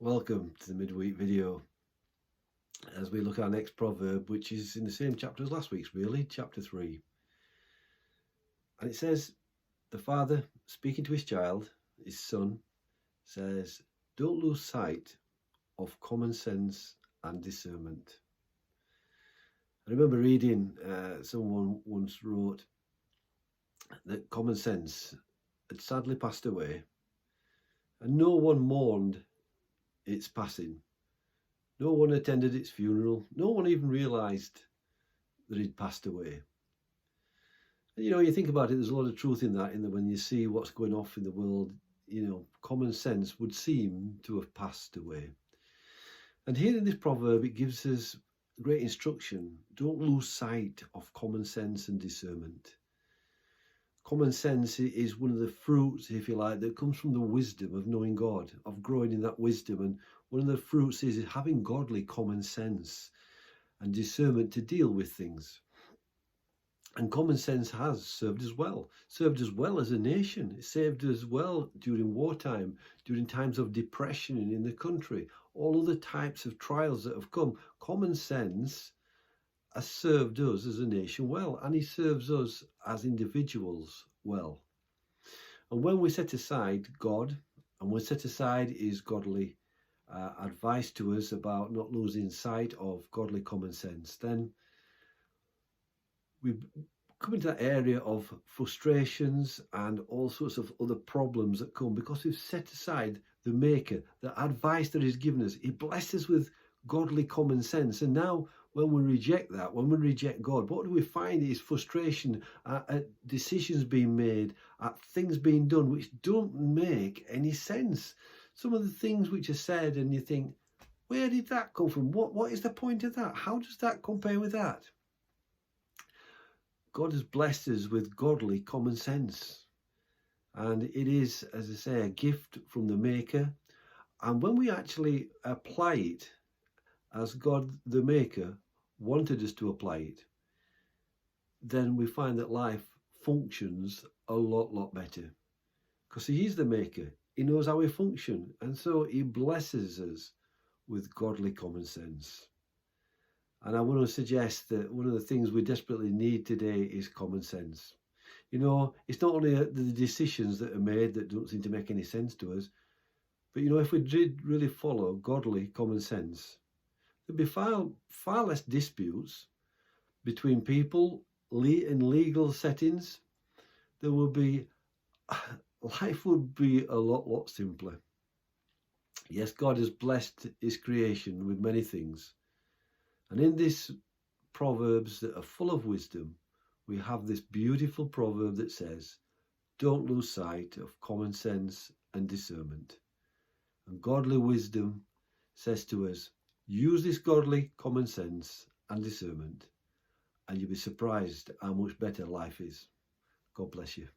Welcome to the midweek video as we look at our next proverb, which is in the same chapter as last week's, really, chapter 3. And it says, the father speaking to his child, his son, says, don't lose sight of common sense and discernment. I remember reading, someone once wrote that common sense had sadly passed away and no one mourned its passing. No one attended its funeral. No one even realised that he'd passed away. And, you think about it, there's a lot of truth in that when you see what's going off in the world, common sense would seem to have passed away. And here in this proverb, it gives us great instruction. Don't lose sight of common sense and discernment. Common sense is one of the fruits, if you like, that comes from the wisdom of knowing God, of growing in that wisdom. And one of the fruits is having godly common sense and discernment to deal with things. And common sense has served us well as a nation. It served us well during wartime, during times of depression in the country, all other types of trials that have come. Common sense has served us as a nation well, and he serves us as individuals well. And when we set aside God, and we set aside his godly advice to us about not losing sight of godly common sense, then we come into that area of frustrations and all sorts of other problems that come because we've set aside the Maker, the advice that he's given us. He blesses us with godly common sense. And now when we reject that, when we reject God, what do we find is frustration at decisions being made, at things being done which don't make any sense. Some of the things which are said and you think, where did that come from? What is the point of that? How does that compare with that? God has blessed us with godly common sense. And it is, as I say, a gift from the Maker. And when we actually apply it as God, the Maker, wanted us to apply it, then we find that life functions a lot better. Because he is the Maker. He knows how we function. And so he blesses us with godly common sense. And I want to suggest that one of the things we desperately need today is common sense. It's not only the decisions that are made that don't seem to make any sense to us, but if we did really follow godly common sense, there'd be far less disputes between people in legal settings. Life would be a lot simpler. Yes, God has blessed his creation with many things. And in this Proverbs that are full of wisdom, we have this beautiful proverb that says, don't lose sight of common sense and discernment. And godly wisdom says to us, use this godly common sense and discernment, and you'll be surprised how much better life is. God bless you.